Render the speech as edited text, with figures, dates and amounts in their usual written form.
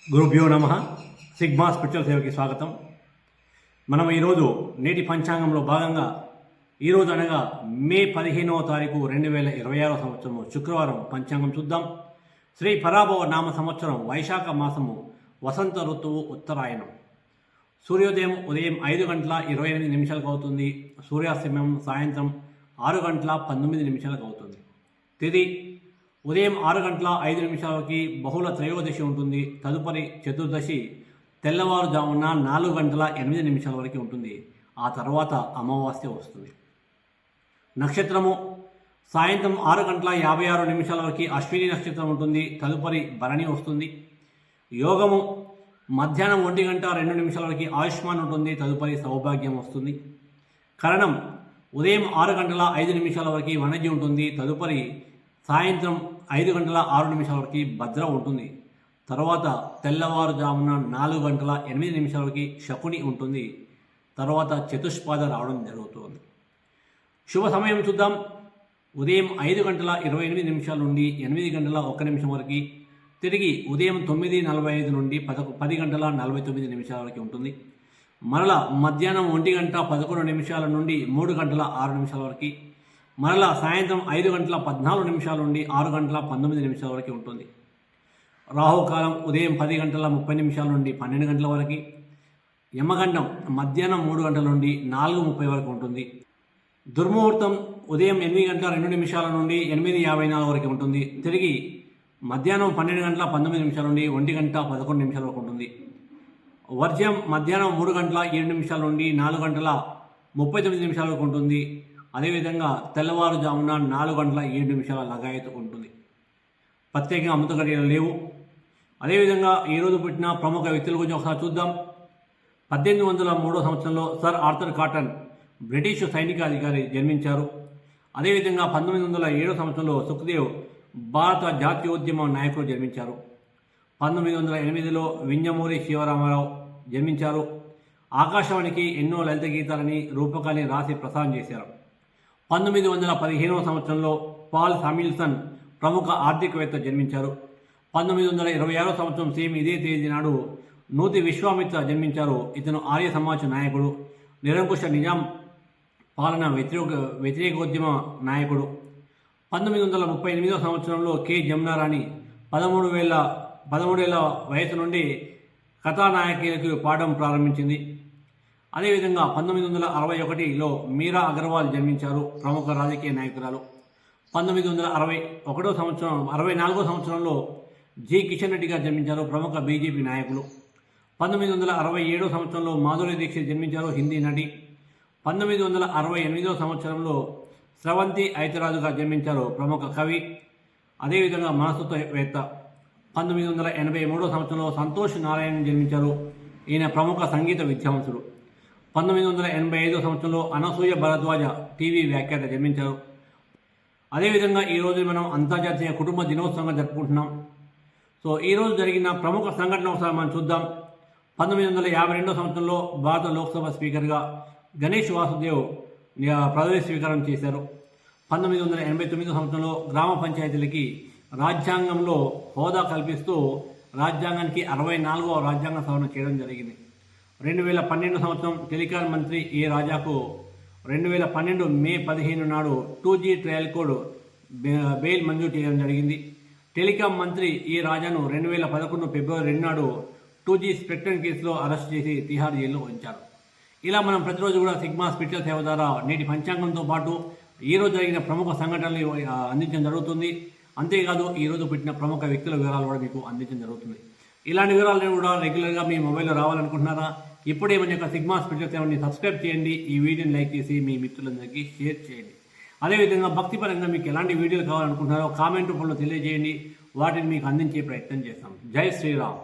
గురుభ్యో నమ. Sigma spiritual సేవకి స్వాగతం. మనం ఈరోజు నేటి పంచాంగంలో భాగంగా ఈరోజు అనగా మే 15వ తారీఖు 2026 సంవత్సరము శుక్రవారం పంచాంగం చూద్దాం. శ్రీ పరాభవ నామ సంవత్సరం వైశాఖ మాసము వసంత ఋతువు ఉత్తరాయణం. సూర్యోదయం ఉదయం 5:28 అవుతుంది. సూర్యాస్తమయం సాయంత్రం 6:19 అవుతుంది. తిథి ఉదయం 6:05 బహుళ త్రయోదశి ఉంటుంది. తదుపరి చతుర్దశి తెల్లవారుజామున 4:08 వరకు ఉంటుంది. ఆ తర్వాత అమావాస్య వస్తుంది. నక్షత్రము సాయంత్రం 6:56 వరకు అశ్విని నక్షత్రం ఉంటుంది. తదుపరి భరణి వస్తుంది. యోగము మధ్యాహ్నం 1:02 వరకు ఆయుష్మాన్ ఉంటుంది. తదుపరి సౌభాగ్యం వస్తుంది. కరణం ఉదయం 6:05 వరకు వనజి ఉంటుంది. తదుపరి సాయంత్రం 5:06 వరకు భద్ర ఉంటుంది. తర్వాత తెల్లవారుజామున 4:08 వరకు శకుని ఉంటుంది. తర్వాత చతుష్పాద రావడం జరుగుతుంది. శుభ సమయం చూద్దాం. ఉదయం 5:28 నుండి 8:01 వరకు, తిరిగి ఉదయం 9:45 నుండి 10:49 వరకు ఉంటుంది. మరలా మధ్యాహ్నం 1:11 నుండి 3:06 వరకు, మరలా సాయంత్రం 5:14 నుండి 6:19 వరకు ఉంటుంది. రాహుకాలం ఉదయం 10:30 నుండి 12 వరకు, యమగండం మధ్యాహ్నం 3 నుండి 4:30 వరకు ఉంటుంది. దుర్ముహూర్తం ఉదయం 8:02 నుండి 8:54 వరకు ఉంటుంది. తిరిగి మధ్యాహ్నం 12:19 నుండి 1:11 వరకు ఉంటుంది. వర్జ్యం మధ్యాహ్నం 3:07 నుండి 4:39 వరకు ఉంటుంది. అదేవిధంగా తెల్లవారుజామున 4:07 లగాయతు ఉంటుంది. ప్రత్యేకంగా అమృత గడియలు లేవు. అదేవిధంగా ఈరోజు పుట్టిన ప్రముఖ వ్యక్తుల గురించి ఒకసారి చూద్దాం. 1803 సంవత్సరంలో సర్ ఆర్థర్ కాటన్ బ్రిటిష్ సైనికాధికారి జన్మించారు. అదేవిధంగా 1907 సంవత్సరంలో సుఖ్దేవ్ భారత జాతీయోద్యమ నాయకుడు జన్మించారు. 1908లో వింజమూరి శివరామారావు జన్మించారు. ఆకాశవాణికి ఎన్నో లలిత గీతాలని రూపకాన్ని రాసి ప్రసారం చేశారు. 1915వ సంవత్సరంలో పాల్ సామ్యుల్సన్ ప్రముఖ ఆర్థికవేత్త జన్మించారు. 1926 సంవత్సరం సేమ్ ఇదే తేదీ నాడు నూతి విశ్వామిత్ర జన్మించారు. ఇతను ఆర్య సమాజ్ నాయకుడు, నిరంకుశ నిజాం పాలన వ్యతిరేకోద్యమ నాయకుడు. 1938వ సంవత్సరంలో కె జమునారాణి 13 ఏళ్ల వయసు నుండి కథానాయకులకు పాడడం ప్రారంభించింది. అదేవిధంగా 1961లో మీరా అగర్వాల్ జన్మించారు, ప్రముఖ రాజకీయ నాయకురాలు. 1964 సంవత్సరంలో జి కిషన్ రెడ్డి గారు జన్మించారు, ప్రముఖ బీజేపీ నాయకులు. 1967 సంవత్సరంలో మాధురి దీక్షిత్ జన్మించారు, హిందీ నటి. 1968 సంవత్సరంలో స్రవంతి ఐతరాజు గారు జన్మించారు, ప్రముఖ కవి, అదేవిధంగా మనస్తత్వవేత్త. 1983 సంవత్సరంలో సంతోష్ నారాయణ్ జన్మించారు, ఈయన ప్రముఖ సంగీత విద్వాంసుడు. 1985 సంవత్సరంలో అనసూయ భరద్వాజ టీవీ వ్యాఖ్యాత జన్మించారు. అదేవిధంగా ఈరోజు మనం అంతర్జాతీయ కుటుంబ దినోత్సవంగా జరుపుకుంటున్నాం. సో ఈరోజు జరిగిన ప్రముఖ సంఘటన ఒకసారి మనం చూద్దాం. 1952 సంవత్సరంలో భారత లోక్సభ స్పీకర్గా గణేష్ వాసుదేవ్ పదవి స్వీకారం చేశారు. 1989 సంవత్సరంలో గ్రామ పంచాయతీలకి రాజ్యాంగంలో హోదా కల్పిస్తూ రాజ్యాంగానికి 64వ రాజ్యాంగ సవరణ చేయడం జరిగింది. 2012 సంవత్సరం టెలికాం మంత్రి ఏ రాజాకు 2012 మే 15 నాడు 2G ట్రయల్ కోడ్ బెయిల్ మంజూరు చేయడం జరిగింది. టెలికాం మంత్రి ఈ రాజాను 2011 ఫిబ్రవరి 2 నాడు 2G స్పెక్ట్రమ్ కేసులో అరెస్ట్ చేసి తిహార్ జైల్లో ఉంచారు. ఇలా మనం ప్రతిరోజు కూడా సిగ్మా స్పిరిచువల్ సేవ ద్వారా నేటి పంచాంగంతో పాటు ఈరోజు జరిగిన ప్రముఖ సంఘటనలు అందించడం జరుగుతుంది. అంతేకాదు ఈరోజు పుట్టిన ప్రముఖ వ్యక్తుల వివరాలు కూడా మీకు అందించడం జరుగుతుంది. ఇలాంటి వివరాలను కూడా రెగ్యులర్గా మీ మొబైల్లో రావాలనుకుంటున్నారా? ఇప్పుడే మన యొక్క సిగ్మా స్పిరిచువల్ సేవని సబ్స్క్రైబ్ చేయండి. ఈ వీడియోని లైక్ చేసి మీ మిత్రులందరికీ షేర్ చేయండి. అదేవిధంగా భక్తిపరంగా మీకు ఎలాంటి వీడియోలు కావాలనుకుంటున్నారో కామెంట్ రూపంలో తెలియజేయండి. వాటిని మీకు అందించే ప్రయత్నం చేస్తాం. జై శ్రీరామ్.